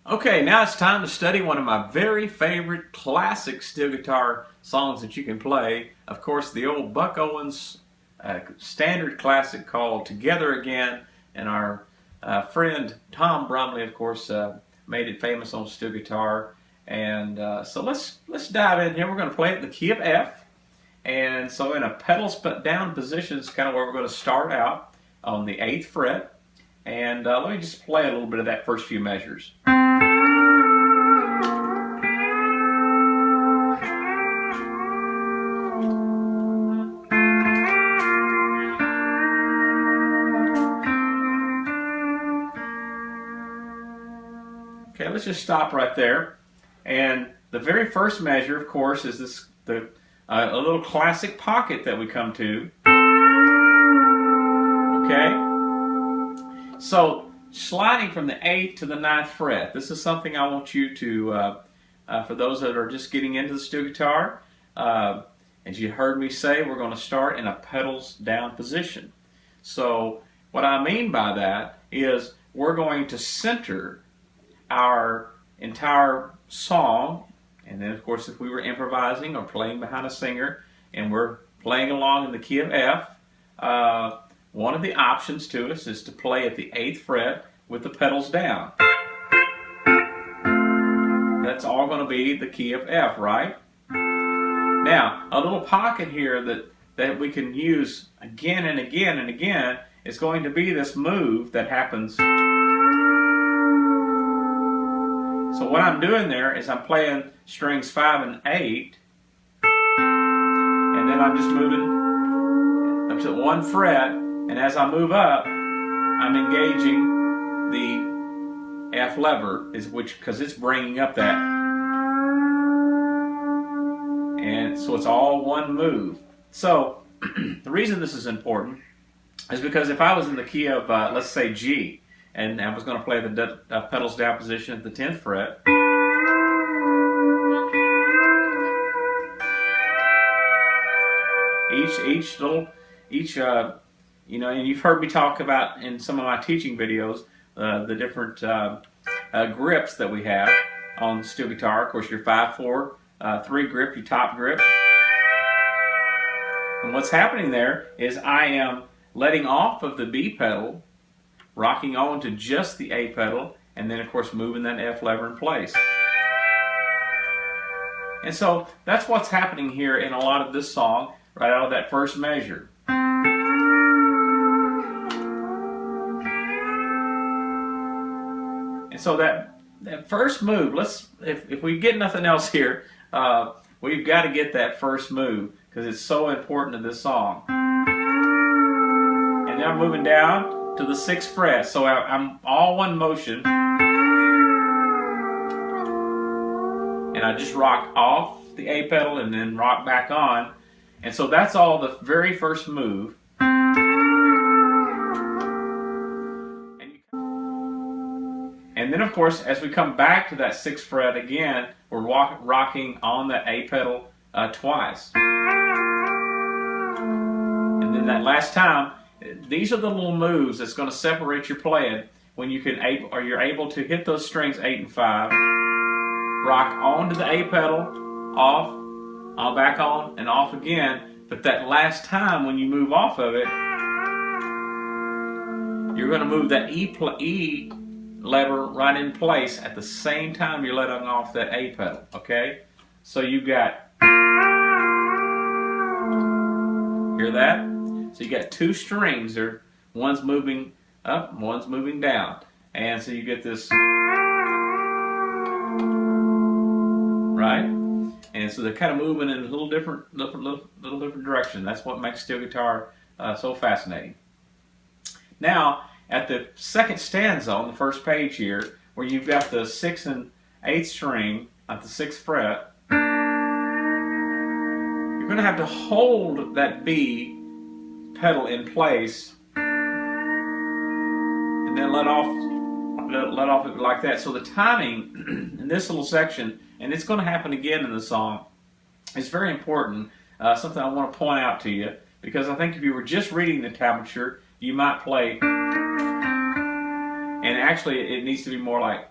Okay, now it's time to study one of my very favorite classic steel guitar songs that you can play. Of course, the old Buck Owens standard classic called Together Again, and our friend Tom Brumley, of course, made it famous on steel guitar. And so let's dive in here. We're going to play it in the key of F, and so in a pedals down position is kind of where we're going to start out on the 8th fret. And let me just play a little bit of that first few measures. Okay, let's just stop right there. And the very first measure, of course, is a little classic pocket that we come to. Okay, so sliding from the 8th to the 9th fret. This is something I want you to, for those that are just getting into the steel guitar, as you heard me say, we're going to start in a pedals down position. So what I mean by that is we're going to center our entire song, and then of course if we were improvising or playing behind a singer and we're playing along in the key of F, one of the options to us is to play at the 8th fret with the pedals down. That's all going to be the key of F, right? Now, a little pocket here that we can use again and again and again is going to be this move that happens. So what I'm doing there is I'm playing strings 5 and 8, and then I'm just moving up to 1 fret, and as I move up, I'm engaging the F lever, because it's bringing up that. And so it's all one move. So the reason this is important is because if I was in the key of, let's say, G, and I was going to play the pedals down position at the 10th fret, and you've heard me talk about in some of my teaching videos the different grips that we have on steel guitar. Of course, your 5/4 3 grip, your top grip. And what's happening there is I am letting off of the B pedal, rocking on to just the A pedal, and then of course moving that F lever in place. And so that's what's happening here in a lot of this song, right out of that first measure. And so that first move, if we get nothing else here, we've got to get that first move because it's so important to this song. And then I'm moving down to the 6th fret, so I'm all one motion, and I just rock off the A pedal and then rock back on, and so that's all the very first move. And then of course as we come back to that 6th fret again, we're rocking on that A pedal twice, and then that last time, these are the little moves that's going to separate your playing when you're able to hit those strings 8 and 5, rock onto the A pedal, off, back on, and off again. But that last time when you move off of it, you're going to move that E lever right in place at the same time you're letting off that A pedal. Okay, so you've got, hear that? So you got 2 strings there, one's moving up, one's moving down, and so you get this, right? And so they're kind of moving in a little different direction. That's what makes steel guitar so fascinating. Now, at the 2nd stanza on the first page here, where you've got the 6th and 8th string at the 6th fret, you're going to have to hold that B pedal in place and then let off it like that. So the timing in this little section, and it's going to happen again in the song, is very important. Something I want to point out to you, because I think if you were just reading the tablature, you might play, and actually it needs to be more like,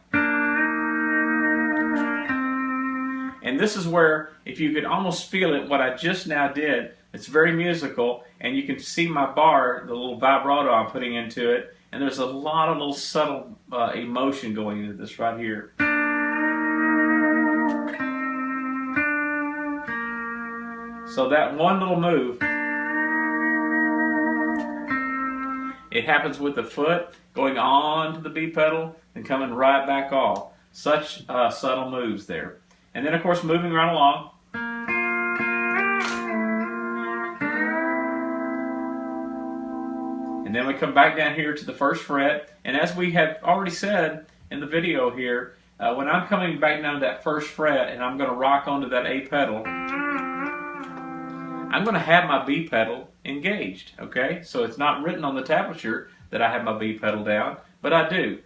And this is where, if you could almost feel it, what I just now did, it's very musical, and you can see my bar, the little vibrato I'm putting into it, and there's a lot of little subtle emotion going into this right here. So that one little move, it happens with the foot going on to the B pedal and coming right back off. Such subtle moves there. And then, of course, moving right along. And then we come back down here to the first fret. And as we have already said in the video here, when I'm coming back down to that first fret and I'm going to rock onto that A pedal, I'm going to have my B pedal engaged, okay? So it's not written on the tablature that I have my B pedal down, but I do.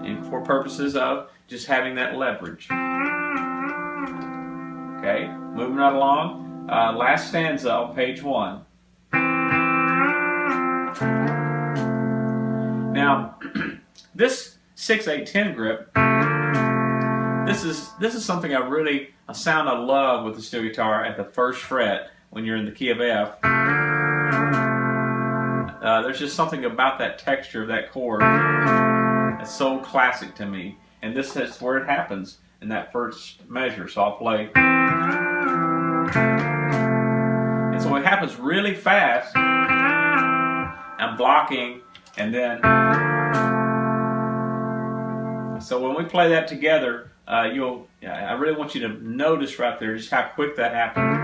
And for purposes of just having that leverage. Okay, moving right along. Last stanza on page 1. Now, this 6/8-10 grip, this is something a sound I love with the steel guitar at the first fret when you're in the key of F. There's just something about that texture of that chord that's so classic to me, and this is where it happens in that first measure. So I'll play, and so it happens really fast. I'm blocking, and then so when we play that together, I really want you to notice right there just how quick that happened.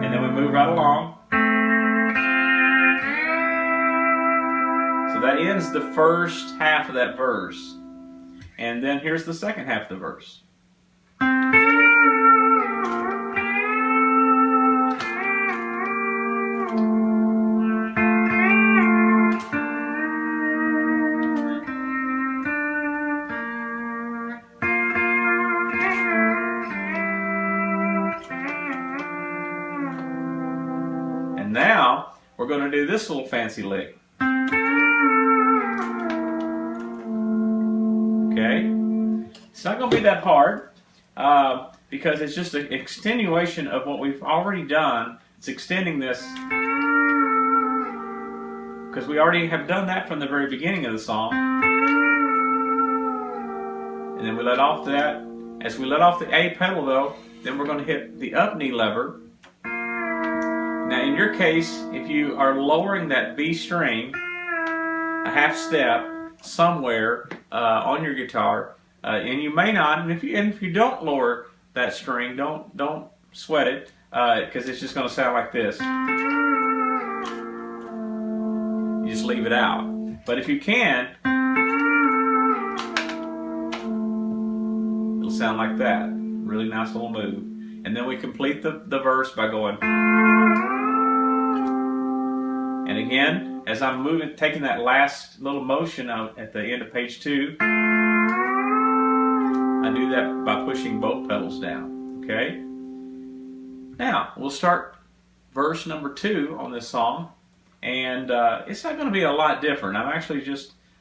And then we move right along. So that ends the first half of that verse. And then here's the second half of the verse. And now we're going to do this little fancy lick. Okay? It's not going to be that hard because it's just an extenuation of what we've already done. It's extending this because we already have done that from the very beginning of the song. And then we let off that. As we let off the A pedal though, then we're going to hit the up knee lever. Now in your case, if you are lowering that B string a half step somewhere on your guitar, and you may not, and if you don't lower that string, don't sweat it, because it's just going to sound like this. You just leave it out. But if you can, it'll sound like that. Really nice little move. And then we complete the verse by going. And again, as I'm moving, taking that last little motion out at the end of page 2, I do that by pushing both pedals down, okay? Now, we'll start verse number 2 on this song, and it's not going to be a lot different. I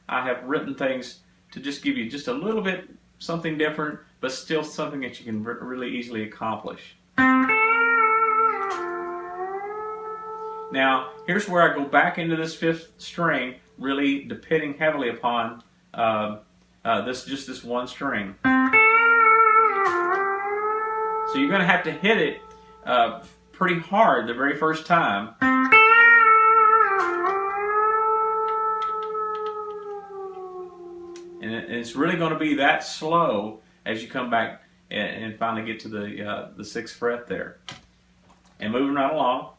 have written things to just give you just a little bit something different, but still something that you can really easily accomplish. Now, here's where I go back into this 5th string, really depending heavily upon this one string. So you're going to have to hit it pretty hard the very first time. And it's really going to be that slow as you come back and finally get to the 6th fret there. And moving right along.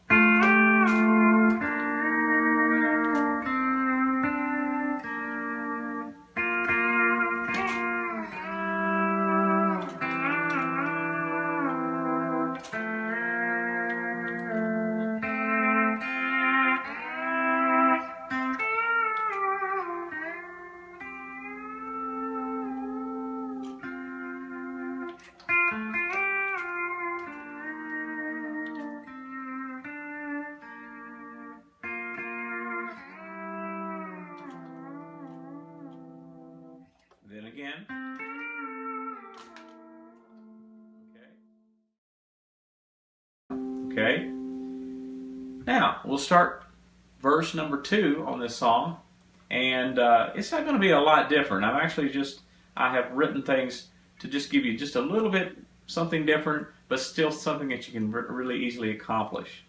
Then again. Okay? Now, we'll start verse number 2 on this song, and it's not going to be a lot different. I have written things to just give you just a little bit something different, but still something that you can really easily accomplish.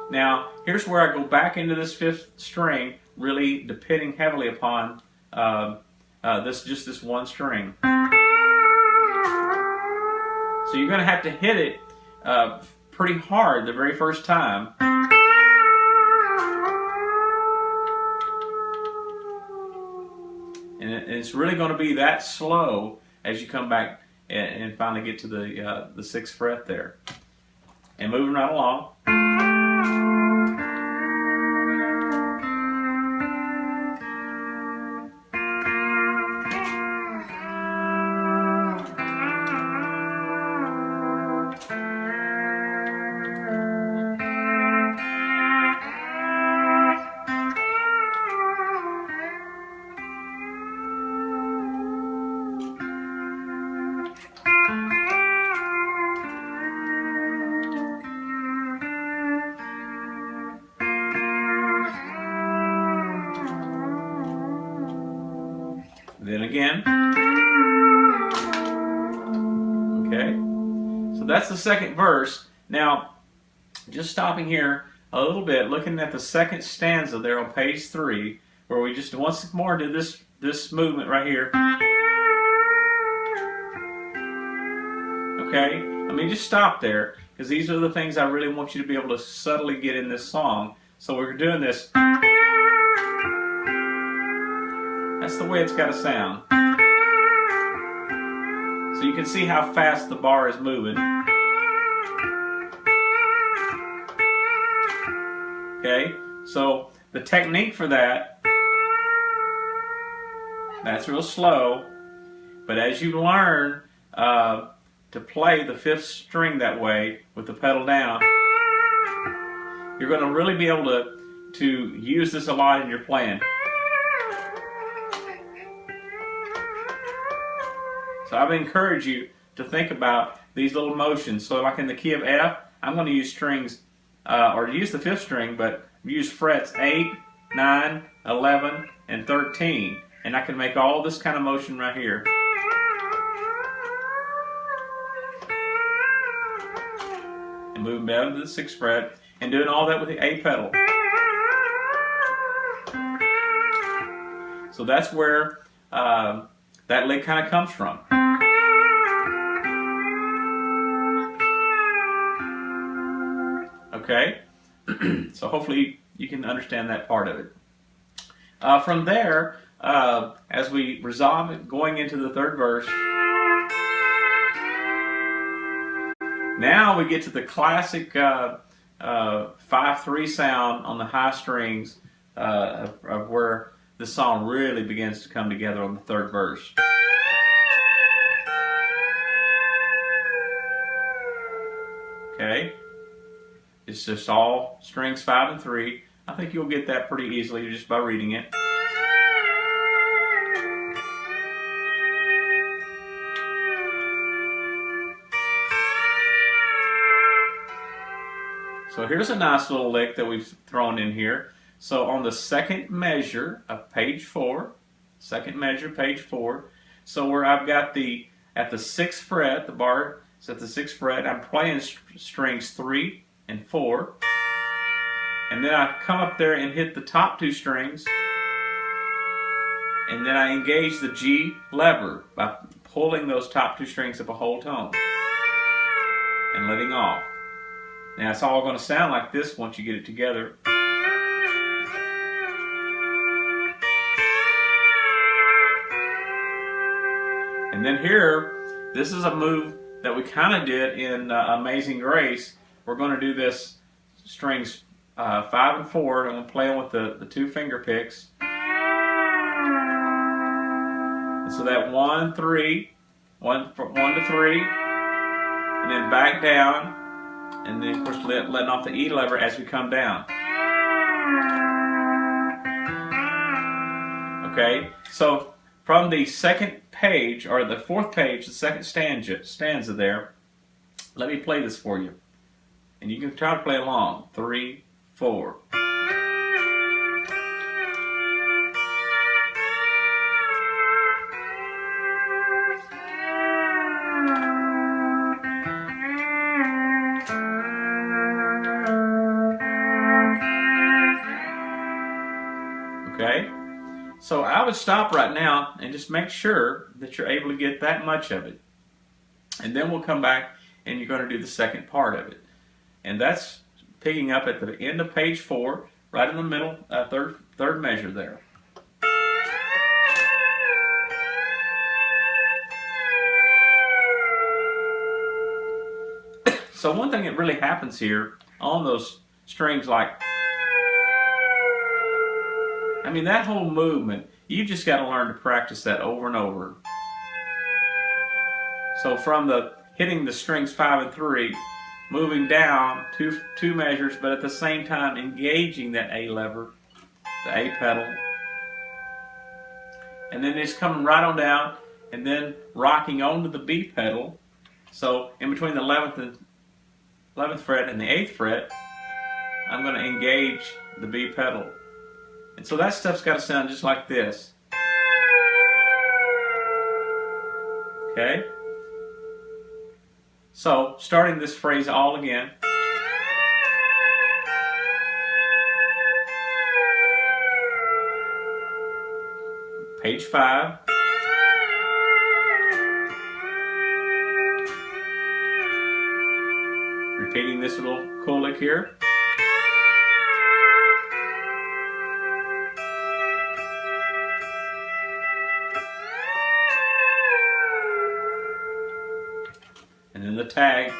Now, here's where I go back into this 5th string, really depending heavily upon this one string. So you're going to have to hit it pretty hard the very first time. And it's really going to be that slow as you come back and finally get to the 6th fret there. And moving right along. Then again. Okay, so that's the 2nd verse. Now, just stopping here a little bit, looking at the 2nd stanza there on page 3, where we just once more did this movement right here. Okay, let me just stop there, because these are the things I really want you to be able to subtly get in this song. So we're doing this. That's the way it's got to sound. So you can see how fast the bar is moving. Okay, so the technique for that, that's real slow, but as you learn to play the 5th string that way with the pedal down, you're going to really be able to use this a lot in your playing. So I would encourage you to think about these little motions. So like in the key of F, I'm going to use strings, or use the 5th string, but use frets 8, 9, 11, and 13. And I can make all this kind of motion right here. And moving down to the 6th fret, and doing all that with the A pedal. So that's where that lick kind of comes from. Okay, so hopefully you can understand that part of it. From there, as we resolve it, going into the 3rd verse, now we get to the classic 5-3 sound on the high strings of where the song really begins to come together on the 3rd verse. Okay, it's just all strings 5 and 3. I think you'll get that pretty easily just by reading it. So here's a nice little lick that we've thrown in here. So on the 2nd measure of page 4, 2nd measure, page 4, so where I've got at the 6th fret, the bar is at the 6th fret, I'm playing strings 3 and 4, and then I come up there and hit the top 2 strings, and then I engage the G lever by pulling those top 2 strings up a whole tone and letting off. Now it's all going to sound like this once you get it together. And then here, this is a move that we kind of did in Amazing Grace. We're going to do this strings 5 and 4. I'm going to play them with the 2 finger picks. And so that 1, 3, 1 to 3, and then back down, and then of course letting off the E lever as we come down. Okay, so from the 2nd page, or the 4th page, the 2nd stanza there, Let me play this for you. And you can try to play along. 3, 4. Okay? So I would stop right now and just make sure that you're able to get that much of it. And then we'll come back and you're going to do the second part of it. And that's picking up at the end of page 4, right in the middle, third measure there. So one thing that really happens here on those strings, like, I mean, that whole movement, you just got to learn to practice that over and over. So from the hitting the strings 5 and 3, moving down two measures, but at the same time engaging that A lever, the A pedal, and then it's coming right on down, and then rocking onto the B pedal. So in between the 11th fret and the 8th fret, I'm going to engage the B pedal. And so that stuff's got to sound just like this. Okay? So, starting this phrase all again. Page 5. Repeating this little cool lick here. And then the tag.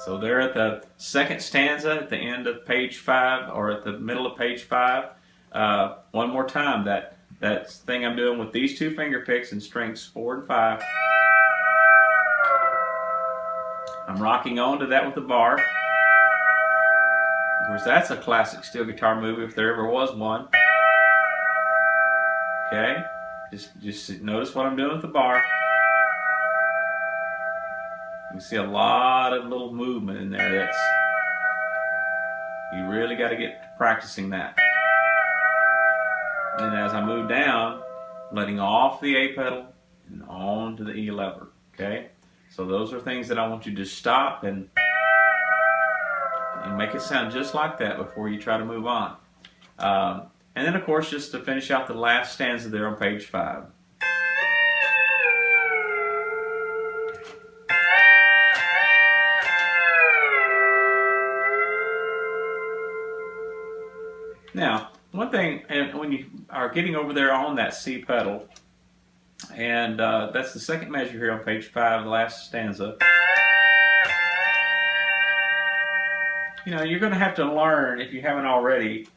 So there at the second stanza at the end of page 5, or at the middle of page 5, one more time, that thing I'm doing with these two finger picks in strings 4 and 5. I'm rocking on to that with the bar. Of course, that's a classic steel guitar move if there ever was one. Okay, just notice what I'm doing with the bar. You see a lot of little movement in there. You really got to get practicing that. And then as I move down, letting off the A pedal and on to the E lever. Okay, so those are things that I want you to stop and make it sound just like that before you try to move on. And then, of course, just to finish out the last stanza there on page 5. Now, one thing, and when you are getting over there on that C pedal, and that's the second measure here on page 5, the last stanza. You know, you're going to have to learn, if you haven't already,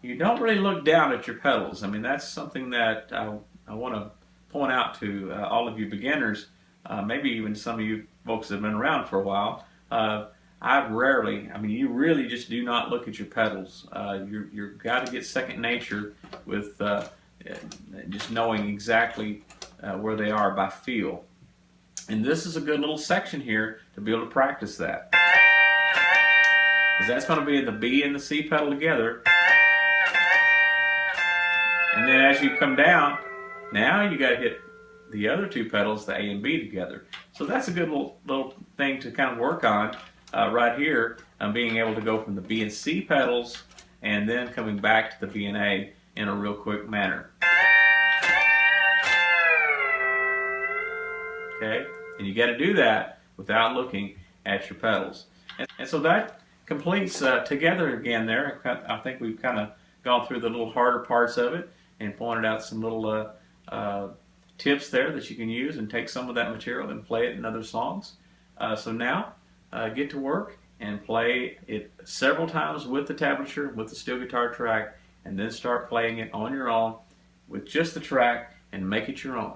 you don't really look down at your pedals. I mean, that's something that I want to point out to all of you beginners, maybe even some of you folks that have been around for a while. You really just do not look at your pedals. You've got to get second nature with just knowing exactly where they are by feel. And this is a good little section here to be able to practice that. Because that's going to be the B and the C pedal together. And then as you come down, now you got to hit the other two pedals, the A and B together. So that's a good little thing to kind of work on right here. Being able to go from the B and C pedals and then coming back to the B and A in a real quick manner. Okay? And you got to do that without looking at your pedals. And so that completes together again there. I think we've kind of gone through the little harder parts of it and pointed out some little tips there that you can use and take some of that material and play it in other songs. So now get to work and play it several times with the tablature, with the steel guitar track, and then start playing it on your own with just the track and make it your own.